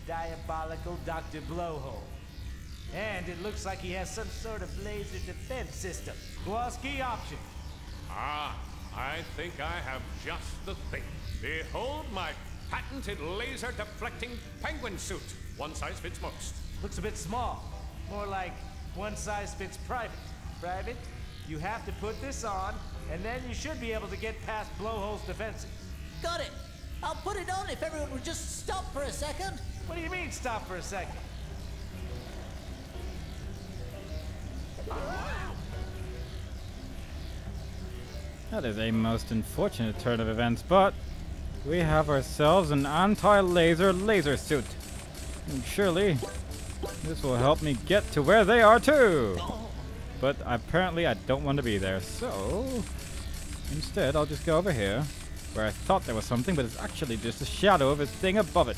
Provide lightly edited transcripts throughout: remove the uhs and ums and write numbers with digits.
diabolical Dr. Blowhole. And it looks like he has some sort of laser defense system. Kowalski option. Ah, I think I have just the thing. Behold my patented laser-deflecting penguin suit. One size fits most. Looks a bit small. More like one size fits private. Private, you have to put this on, and then you should be able to get past Blowhole's defenses. Got it. I'll put it on if everyone would just stop for a second. What do you mean, stop for a second? That is a most unfortunate turn of events, but we have ourselves an anti-laser suit. And surely this will help me get to where they are too. But apparently I don't want to be there, so instead I'll just go over here where I thought there was something, but it's actually just a shadow of a thing above it.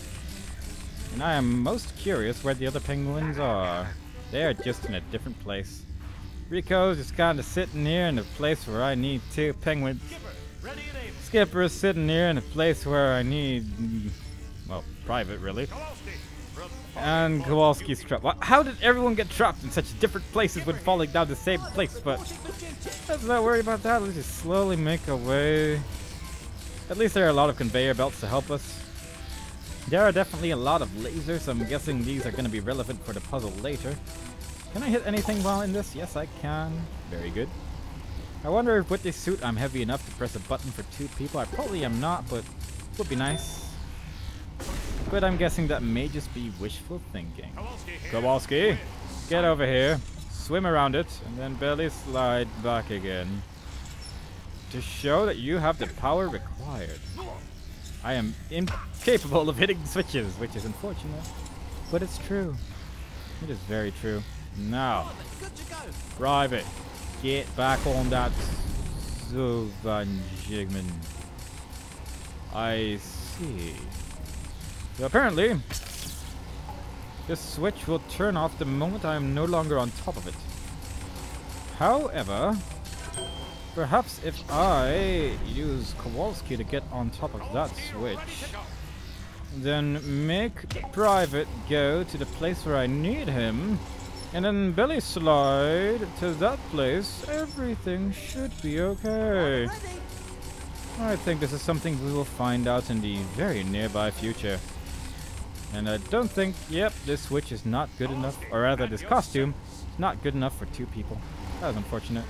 And I am most curious where the other penguins are. They are just in a different place. Rico's just kind of sitting here in a place where I need two penguins. Skipper is sitting here in a place where I need, well, private really. And Kowalski's trapped. How did everyone get trapped in such different places when falling down the same place? But let's not worry about that. Let's just slowly make our way. At least there are a lot of conveyor belts to help us. There are definitely a lot of lasers, so I'm guessing these are going to be relevant for the puzzle later. Can I hit anything while in this? Yes, I can. Very good. I wonder if with this suit I'm heavy enough to press a button for two people. I probably am not, but it would be nice. But I'm guessing that may just be wishful thinking. Kowalski, get over here, swim around it, and then barely slide back again. To show that you have the power required. I am incapable of hitting switches, which is unfortunate, but it's true. It is very true. Now, Private, get back on that Sovanjigman. I see. So apparently, this switch will turn off the moment I am no longer on top of it. However, perhaps if I use Kowalski to get on top of that switch, then make Private go to the place where I need him, and then belly slide to that place, everything should be okay. I think this is something we will find out in the very nearby future. And I don't think, yep, this switch is not good enough, or rather this costume is not good enough for two people. That was unfortunate.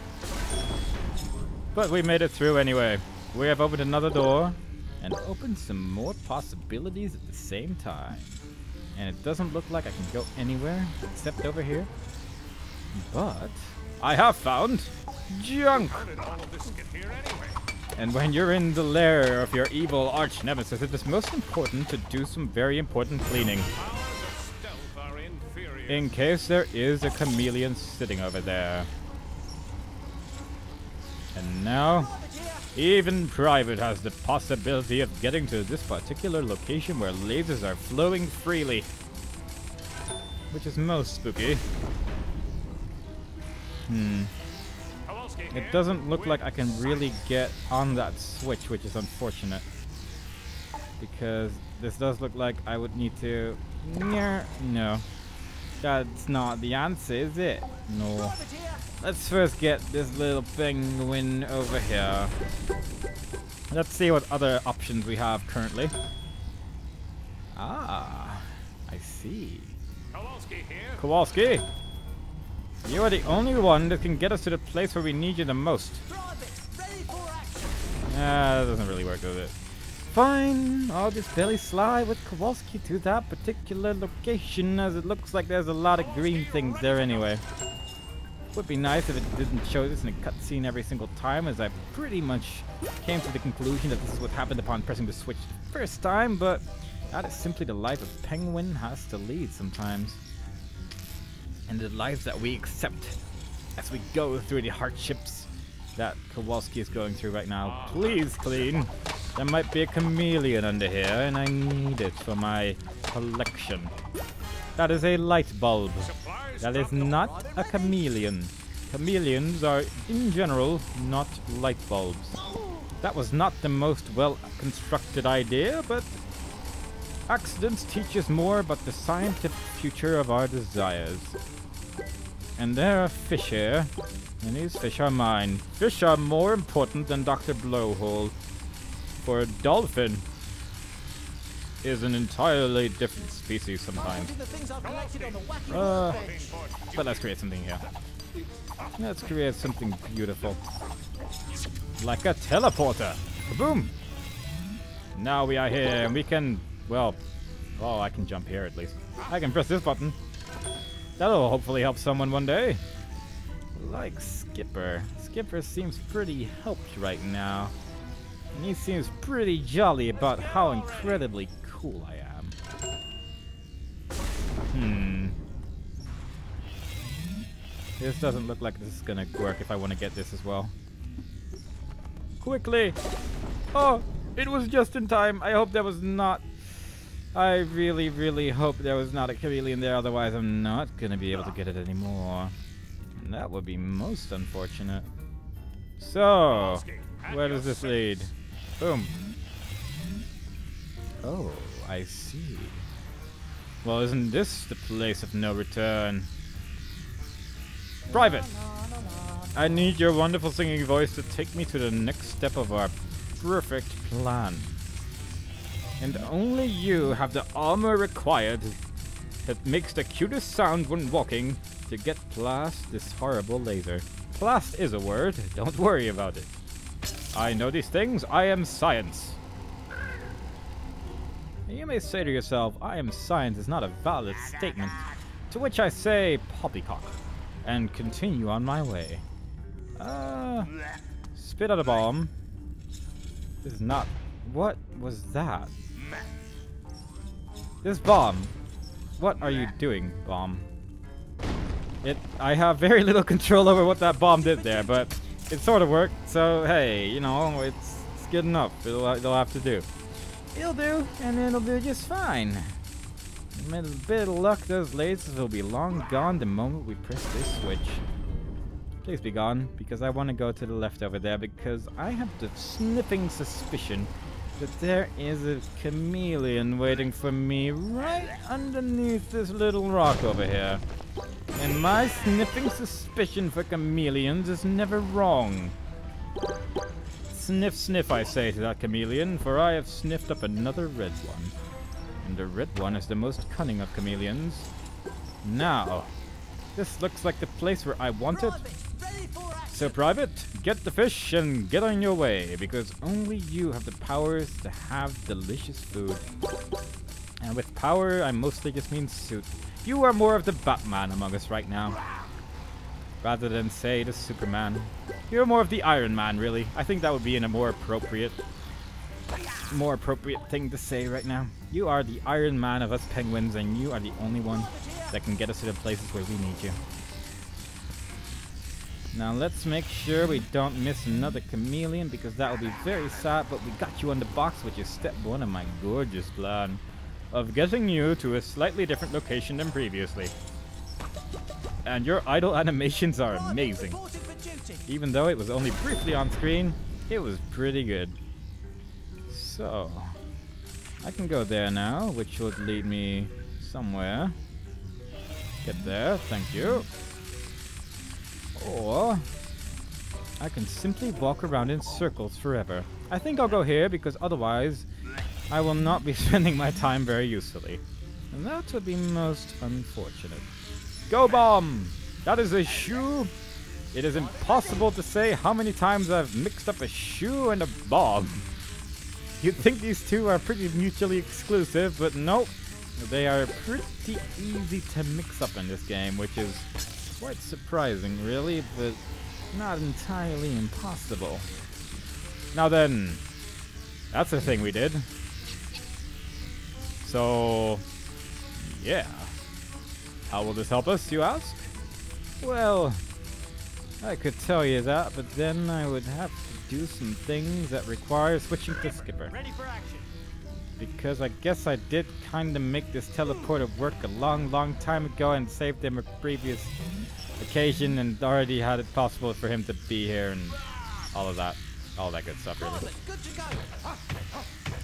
But we made it through anyway. We have opened another door and opened some more possibilities at the same time. And it doesn't look like I can go anywhere except over here. But I have found junk. And when you're in the lair of your evil arch nemesis, it is most important to do some very important cleaning. In case there is a chameleon sitting over there. And now, even Private has the possibility of getting to this particular location where lasers are flowing freely. Which is most spooky. It doesn't look like I can really get on that switch, which is unfortunate. Because this does look like I would need to... No. That's not the answer, is it? No. Let's first get this little penguin over here. Let's see what other options we have currently. Ah, I see. Kowalski! You are the only one that can get us to the place where we need you the most. That doesn't really work, does it? Fine, I'll just belly slide with Kowalski to that particular location, as it looks like there's a lot of green things there anyway. Would be nice if it didn't show this in a cutscene every single time, as I pretty much came to the conclusion that this is what happened upon pressing the switch the first time, but that is simply the life a penguin has to lead sometimes. And the lives that we accept as we go through the hardships that Kowalski is going through right now. Please clean. There might be a chameleon under here, and I need it for my collection. That is a light bulb. That is not a chameleon. Chameleons are, in general, not light bulbs. That was not the most well-constructed idea, but Accidents teach us more about the scientific future of our desires. And there are fish here, and these fish are mine. Fish are more important than Dr. Blowhole, for a dolphin is an entirely different species sometimes. But let's create something here. Let's create something beautiful. Like a teleporter. Kaboom! Now we are here, and we can, well, oh, I can jump here at least. I can press this button. That'll hopefully help someone one day. Like Skipper. Skipper seems pretty helped right now. And he seems pretty jolly about how incredibly cool I am. This doesn't look like this is gonna work if I want to get this as well. Quickly! Oh! It was just in time. I hope there was not... I really, really hope there was not a chameleon there, otherwise I'm not gonna be able to get it anymore. And that would be most unfortunate. So, where does this lead? Boom. Oh, I see. Well, isn't this the place of no return? Private! I need your wonderful singing voice to take me to the next step of our perfect plan. And only you have the armor required that makes the cutest sound when walking to get past this horrible laser. Past is a word, don't worry about it. I know these things, I am science. You may say to yourself, I am science is not a valid statement. To which I say, poppycock, and continue on my way. Spit out a bomb. This is not... What was that? This bomb. What are you doing, bomb? I have very little control over what that bomb did there, but it sort of worked, so hey, you know, it's good enough. It'll have to do. It'll do, and it'll do just fine. With a bit of luck, those lasers will be long gone the moment we press this switch. Please be gone, because I want to go to the left over there, because I have the sniffing suspicion that there is a chameleon waiting for me right underneath this little rock over here. And my sniffing suspicion for chameleons is never wrong. Sniff, sniff, I say to that chameleon, for I have sniffed up another red one. And the red one is the most cunning of chameleons. Now, this looks like the place where I want it. So, Private, get the fish and get on your way, because only you have the powers to have delicious food. And with power, I mostly just mean suit. You are more of the Batman among us right now, rather than, say, the Superman. You're more of the Iron Man, really. I think that would be a more appropriate thing to say right now. You are the Iron Man of us penguins, and you are the only one that can get us to the places where we need you. Now let's make sure we don't miss another chameleon, because that would be very sad, but we got you on the box, which is step one of my gorgeous plan of getting you to a slightly different location than previously. And your idle animations are amazing. Even though it was only briefly on screen, it was pretty good. So, I can go there now, which would lead me somewhere. Get there, thank you. Or I can simply walk around in circles forever. I think I'll go here, because otherwise I will not be spending my time very usefully. And that would be most unfortunate. Go bomb! That is a shoe. It is impossible to say how many times I've mixed up a shoe and a bomb. You'd think these two are pretty mutually exclusive, but nope. They are pretty easy to mix up in this game, which is quite surprising, really, but not entirely impossible. Now then, that's the thing we did. So, yeah. How will this help us, you ask? Well, I could tell you that, but then I would have to do some things that require switching to Skipper. Ready for action. Because I guess I did kind of make this teleporter work a long time ago and saved him a previous occasion and already had it possible for him to be here and all of that. all that good stuff, really. Good to go.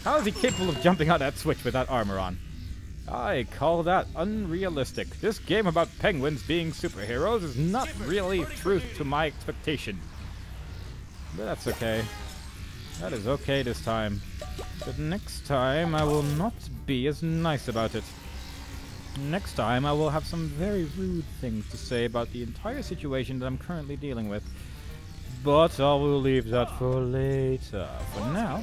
How is he capable of jumping out that switch without armor on? I call that unrealistic. This game about penguins being superheroes is not really true to my expectation. But that's okay. That is okay this time. But next time I will not be as nice about it. Next time I will have some very rude things to say about the entire situation that I'm currently dealing with. But I will leave that for later. For now,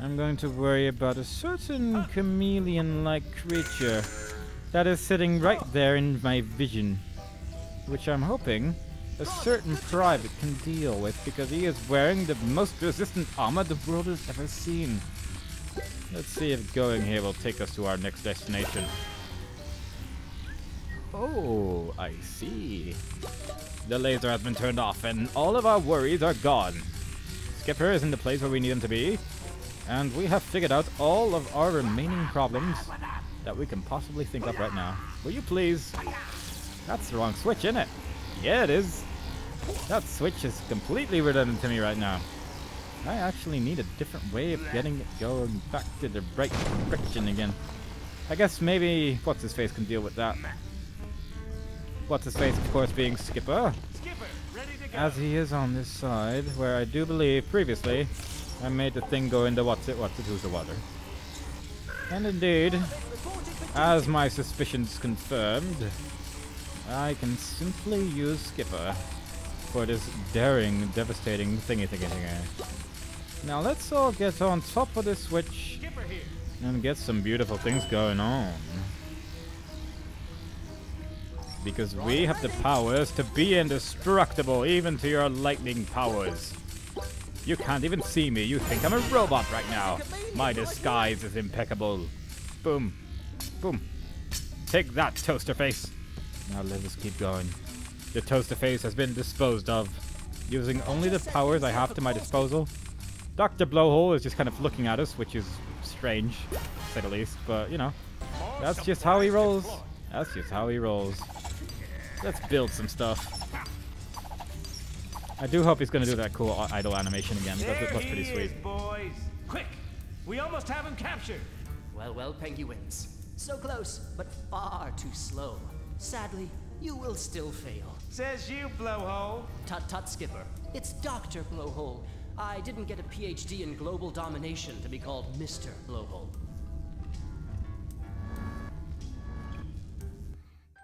I'm going to worry about a certain chameleon-like creature that is sitting right there in my vision, which I'm hoping a certain private can deal with, because he is wearing the most resistant armor the world has ever seen. Let's see if going here will take us to our next destination. Oh, I see. The laser has been turned off and all of our worries are gone. Skipper is in the place where we need him to be, and we have figured out all of our remaining problems that we can possibly think of right now. Will you please? That's the wrong switch, isn't it? Yeah, it is. That switch is completely redundant to me right now. I actually need a different way of getting it going back to the right direction again. I guess maybe What's-His-Face can deal with that. What's-His-Face, of course, being Skipper. As he is on this side, where I do believe previously I made the thing go into who's the water. And indeed, as my suspicions confirmed, I can simply use Skipper for this daring, devastating thingy. Now let's all get on top of this switch and get some beautiful things going on. Because we have the powers to be indestructible, even to your lightning powers. You can't even see me. You think I'm a robot right now. My disguise is impeccable. Boom. Boom. Take that, Toaster Face. Now let us keep going. The Toaster Face has been disposed of, using only the powers I have to my disposal. Dr. Blowhole is just kind of looking at us, which is strange, to say the least. But, you know, that's just how he rolls. That's just how he rolls. Let's build some stuff. I do hope he's going to do that cool idle animation again. That's pretty sweet. Boys. Quick! We almost have him captured. Well, Penguins. So close, but far too slow. Sadly, you will still fail. Says you, Blowhole. Tut, Skipper. It's Dr. Blowhole. I didn't get a PhD in global domination to be called Mr. Blowhole.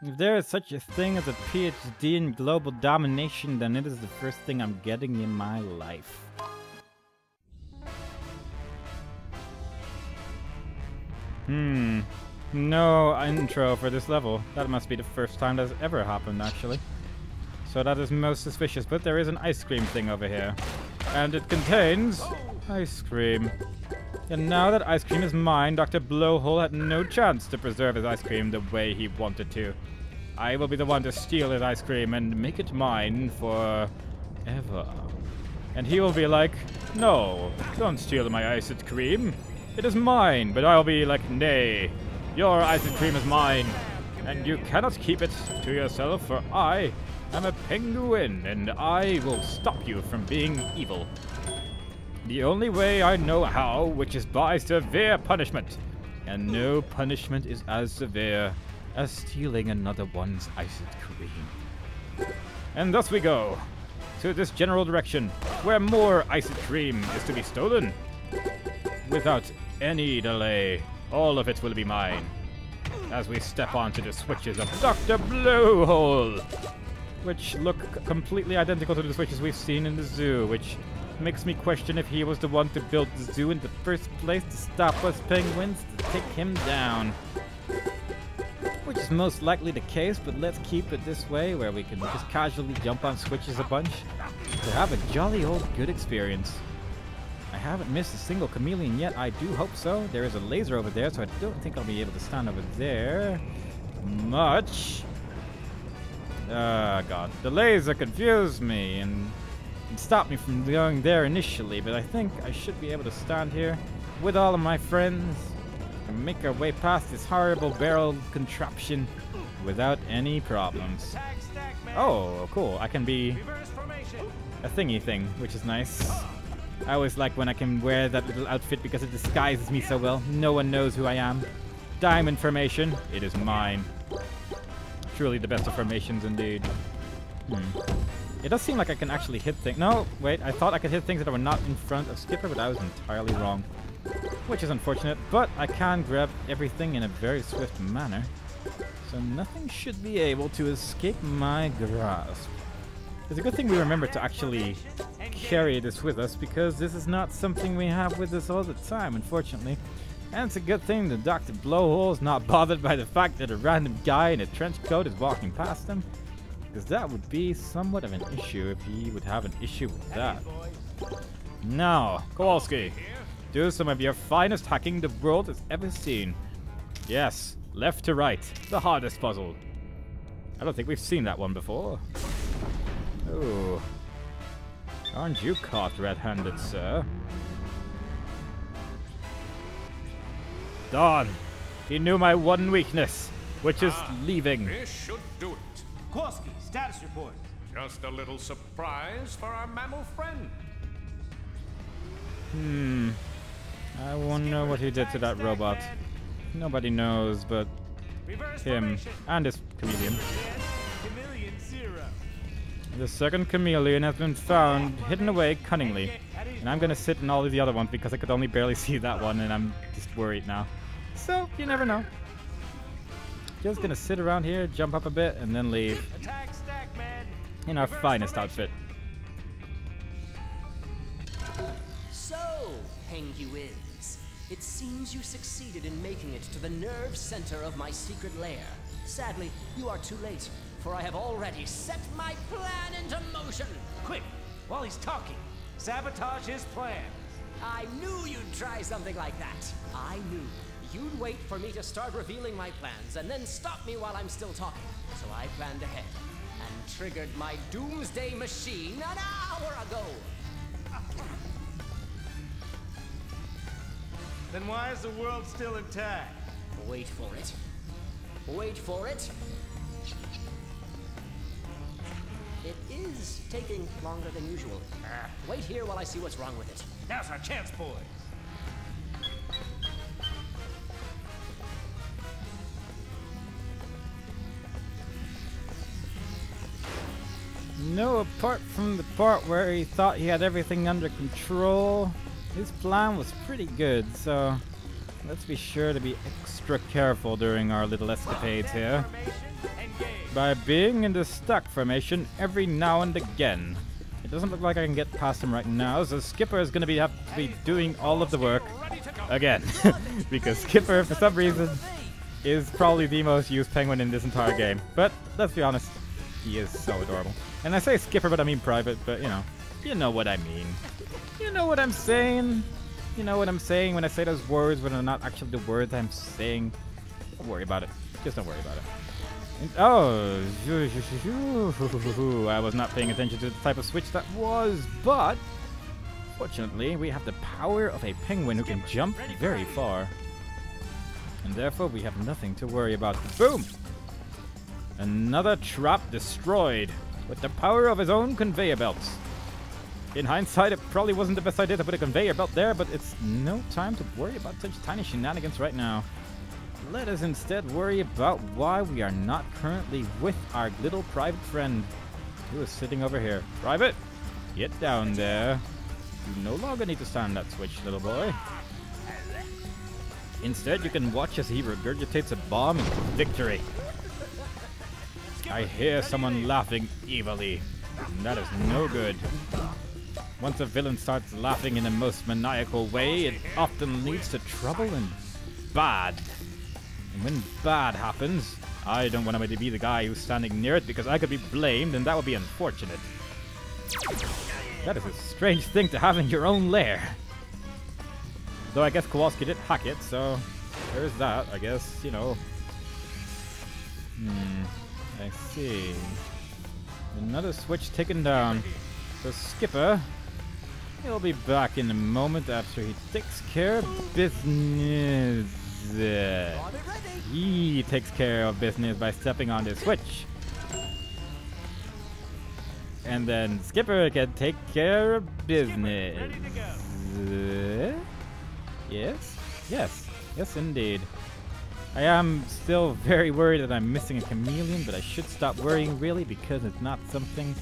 If there is such a thing as a PhD in global domination, then it is the first thing I'm getting in my life. No intro for this level. That must be the first time that's ever happened, actually. So that is most suspicious, but there is an ice cream thing over here. And it contains ice cream. And now that ice cream is mine, Dr. Blowhole had no chance to preserve his ice cream the way he wanted to. I will be the one to steal his ice cream and make it mine forever. And he will be like, no, don't steal my ice cream. It is mine. But I'll be like, nay, your ice cream is mine. And you cannot keep it to yourself, for I am a penguin, and I will stop you from being evil. The only way I know how, which is by severe punishment. And no punishment is as severe as stealing another one's ice cream. And thus we go to this general direction, where more ice cream is to be stolen. Without any delay, all of it will be mine. As we step onto the switches of Dr. Blowhole, which look completely identical to the switches we've seen in the zoo, which makes me question if he was the one to build the zoo in the first place to stop us penguins to take him down. Which is most likely the case, but let's keep it this way, where we can just casually jump on switches a bunch to have a jolly old good experience. I haven't missed a single chameleon yet. I do hope so. There is a laser over there, so I don't think I'll be able to stand over there much. God. The laser confused me and stopped me from going there initially, but I think I should be able to stand here with all of my friends and make our way past this horrible barrel contraption without any problems. Tag stack Oh, cool. I can be Reverse formation. a thingy thing, which is nice. I always like when I can wear that little outfit because it disguises me so well. No one knows who I am. Diamond formation. It is mine. Truly the best of formations indeed. It does seem like I can actually hit things. No, wait. I thought I could hit things that were not in front of Skipper, but I was entirely wrong. Which is unfortunate, but I can grab everything in a very swift manner. So nothing should be able to escape my grasp. It's a good thing we remember to actually carry this with us, because this is not something we have with us all the time, unfortunately. And it's a good thing that Dr. Blowhole is not bothered by the fact that a random guy in a trench coat is walking past him, because that would be somewhat of an issue if he would have an issue with that. Now, Kowalski, do some of your finest hacking the world has ever seen. Yes, left to right, the hardest puzzle. I don't think we've seen that one before. Oh. Aren't you caught red-handed, sir? Darn. He knew my one weakness, which is leaving. This should do it. Kowalski, status report. Just a little surprise for our mammal friend. I wonder what he did to that robot. Nobody knows but Reverse him formation. and his chameleon. Chameleon 0. The second chameleon has been found hidden away cunningly. And I'm gonna sit in all of the other ones because I could only barely see that one and I'm just worried now. So, you never know. Just gonna sit around here, jump up a bit, and then leave. Attack stack, man. In our Reverse finest formation. outfit. So, Penguins, it seems you succeeded in making it to the nerve center of my secret lair. Sadly, you are too late, for I have already set my plan into motion. Quick, while he's talking, sabotage his plan. I knew you'd try something like that. I knew you'd wait for me to start revealing my plans and then stop me while I'm still talking. So I planned ahead and triggered my doomsday machine an hour ago. Then why is the world still intact? Wait for it. Wait for it. It is taking longer than usual. Wait here while I see what's wrong with it. Now's our chance, boys. No, apart from the part where he thought he had everything under control, his plan was pretty good, so let's be sure to be extra careful during our little escapades here. Formation, engage. By being in the stuck formation every now and again. It doesn't look like I can get past him right now, so Skipper is going to have to be doing all of the work again. Because Skipper, for some reason, is probably the most used penguin in this entire game. But let's be honest, he is so adorable. And I say Skipper, but I mean Private, but you know what I mean. You know what I'm saying? You know what I'm saying when I say those words when they're not actually the words I'm saying? Don't worry about it. Just don't worry about it. And, oh, I was not paying attention to the type of switch that was, but fortunately we have the power of a penguin who can jump very far. And therefore we have nothing to worry about. Boom! Another trap destroyed with the power of his own conveyor belts. In hindsight, it probably wasn't the best idea to put a conveyor belt there, but it's no time to worry about such tiny shenanigans right now. Let us instead worry about why we are not currently with our little private friend, who is sitting over here. Private, get down there. You no longer need to stand that switch, little boy. Instead, you can watch as he regurgitates a bomb in victory. I hear someone laughing evilly. And that is no good. Once a villain starts laughing in the most maniacal way, it often leads to trouble and bad. And when bad happens, I don't want to be the guy who's standing near it because I could be blamed and that would be unfortunate. That is a strange thing to have in your own lair. Though I guess Kowalski did hack it, so there's that, I guess, I see. Another switch taken down. So Skipper, he'll be back in a moment after he takes care of business. He takes care of business by stepping on this switch. and then Skipper can take care of business. Ready to go. Yes? Yes, indeed. I am still very worried that I'm missing a chameleon, but I should stop worrying, really, because it's not something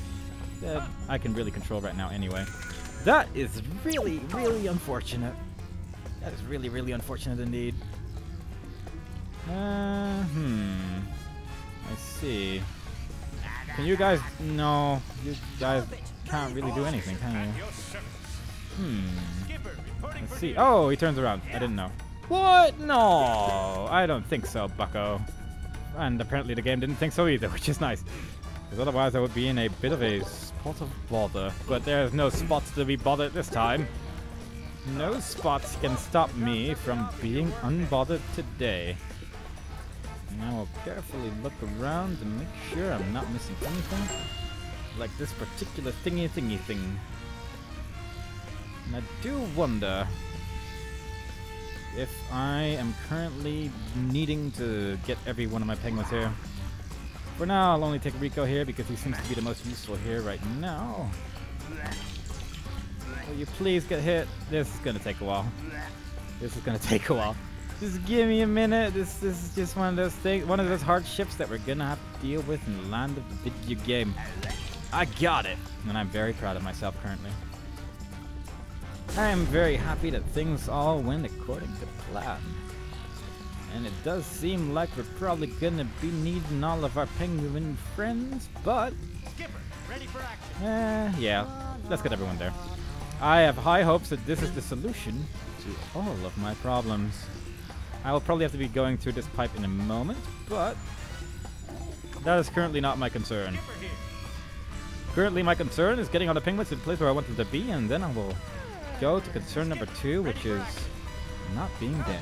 that I can really control right now anyway. That is really, really unfortunate. That is really, really unfortunate indeed. I see. Can you guys... No, you guys can't really do anything, can you? Let's see. Oh, he turns around. I didn't know. What? No, I don't think so, bucko. And apparently the game didn't think so either, which is nice. Because otherwise I would be in a bit of a spot of bother. But there's no spots to be bothered this time. No spots can stop me from being unbothered today. And I will carefully look around to make sure I'm not missing anything. Like this particular thingy thing. And I do wonder if I am currently needing to get every one of my penguins here. For now, I'll only take Rico here because he seems to be the most useful here right now. Will you please get hit? This is gonna take a while. Just give me a minute. This is just one of those things, one of those hardships that we're gonna have to deal with in the land of the video game. I got it, and I'm very proud of myself currently. I am very happy that things all went according to plan. And it does seem like we're probably gonna be needing all of our penguin friends, but... Skipper, ready for action. Yeah, let's get everyone there. I have high hopes that this is the solution to all of my problems. I will probably have to be going through this pipe in a moment, but that is currently not my concern. Currently my concern is getting all the penguins to the place where I want them to be, and then I will go to concern number 2, which is not being dead.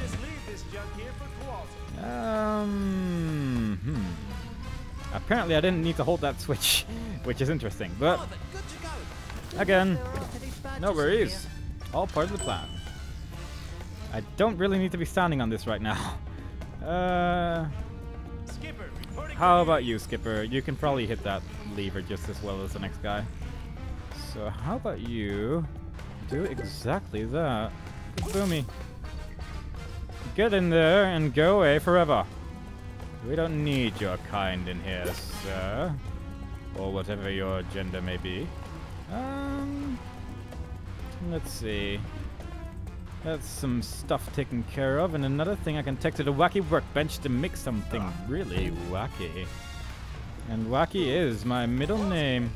Apparently I didn't need to hold that switch, which is interesting, but again, no worries. All part of the plan. I don't really need to be standing on this right now. How about you, Skipper? You can probably hit that lever just as well as the next guy. So how about you do exactly that? Boomy. Get in there and go away forever. We don't need your kind in here, sir. Or whatever your gender may be. Let's see. That's some stuff taken care of, and another thing I can take to the wacky workbench to make something really wacky. And wacky is my middle name.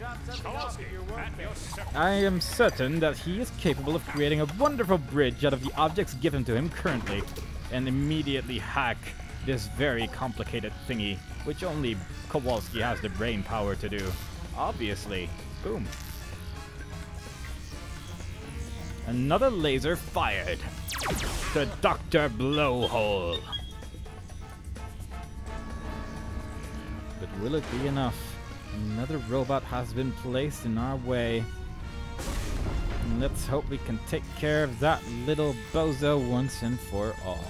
I am certain that he is capable of creating a wonderful bridge out of the objects given to him currently, and immediately hack this very complicated thingy, which only Kowalski has the brain power to do. Obviously. Boom. Another laser fired. To Dr. Blowhole. But will it be enough? Another robot has been placed in our way. And let's hope we can take care of that little bozo once and for all.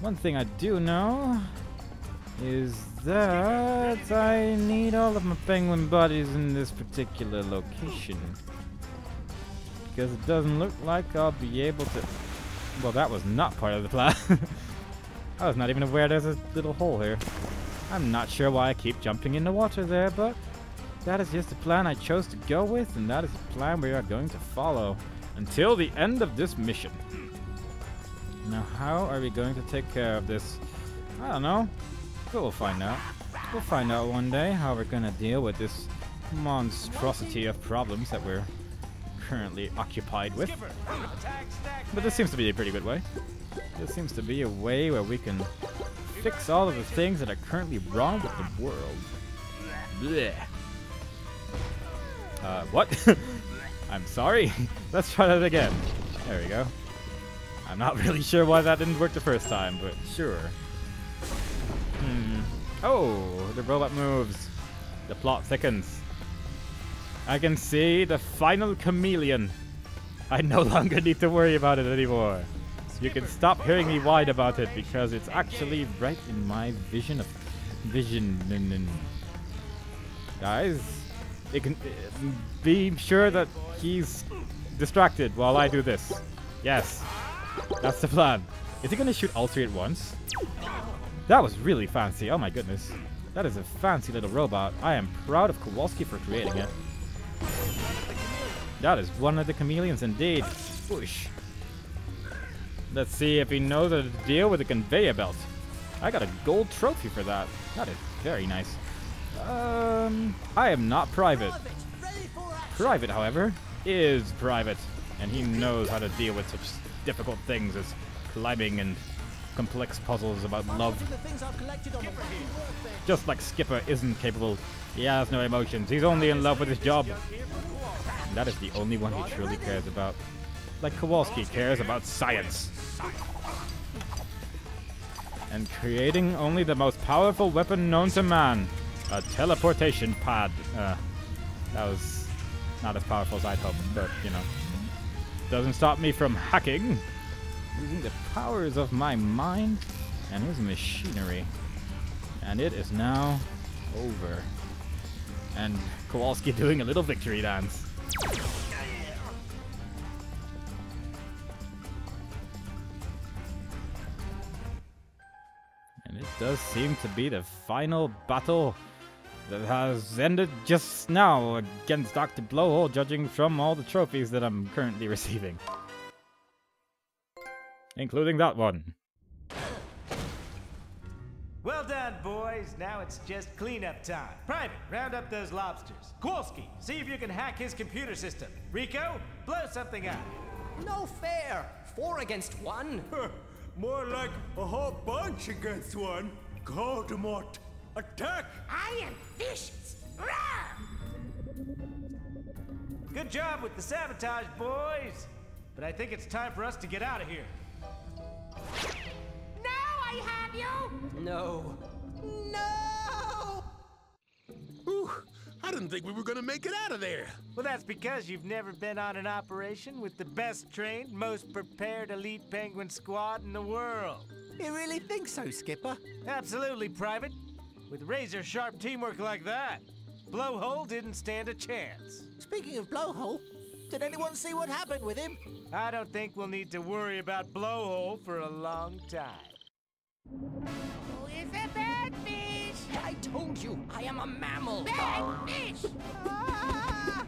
One thing I do know is that I need all of my penguin buddies in this particular location. Because it doesn't look like I'll be able to... Well, that was not part of the plan. I was not even aware there's a little hole here. I'm not sure why I keep jumping in the water there, but that is just the plan I chose to go with, and that is the plan we are going to follow until the end of this mission. Now, how are we going to take care of this? I don't know. But we'll find out. We'll find out one day how we're going to deal with this monstrosity of problems that we're currently occupied with. But this seems to be a pretty good way. This seems to be a way where we can fix all of the things that are currently wrong with the world. Blech. What? I'm sorry. Let's try that again. There we go. I'm not really sure why that didn't work the first time, but sure. Oh, the robot moves. The plot thickens. I can see the final chameleon. I no longer need to worry about it anymore. You can stop hearing me whine about it because it's actually right in my vision of vision. Guys, be sure that he's distracted while I do this. Yes, that's the plan. Is he gonna shoot all three at once? That was really fancy. Oh my goodness. That is a fancy little robot. I am proud of Kowalski for creating it. That is one of the chameleons indeed. Whoosh. Let's see if he knows how to deal with the conveyor belt. I got a gold trophy for that. That is very nice. I am not private. Private, however, is private. And he knows how to deal with such difficult things as climbing and complex puzzles about love. Just like Skipper isn't capable. He has no emotions. He's only in love with his job. And that is the only one he truly cares about. Like Kowalski cares about science. And creating only the most powerful weapon known to man. A teleportation pad. That was not as powerful as I'd hoped, but, you know. Doesn't stop me from hacking. Using the powers of my mind and his machinery. And it is now over. And Kowalski doing a little victory dance. And it does seem to be the final battle that has ended just now against Dr. Blowhole, judging from all the trophies that I'm currently receiving. Including that one. Well done, boys. Now it's just cleanup time. Private, round up those lobsters. Kowalski, see if you can hack his computer system. Rico, blow something up. No fair! 4 against 1? More like a whole bunch against one. Voldemort, attack! I am vicious. Rawr! Good job with the sabotage, boys. But I think it's time for us to get out of here. Now I have you! No. No! Whew, I didn't think we were gonna make it out of there. Well, that's because you've never been on an operation with the best trained, most prepared elite penguin squad in the world. You really think so, Skipper? Absolutely, Private. With razor-sharp teamwork like that, Blowhole didn't stand a chance. Speaking of Blowhole, did anyone see what happened with him? I don't think we'll need to worry about Blowhole for a long time. Who is a bad fish? I told you, I am a mammal. Bad fish! Ah!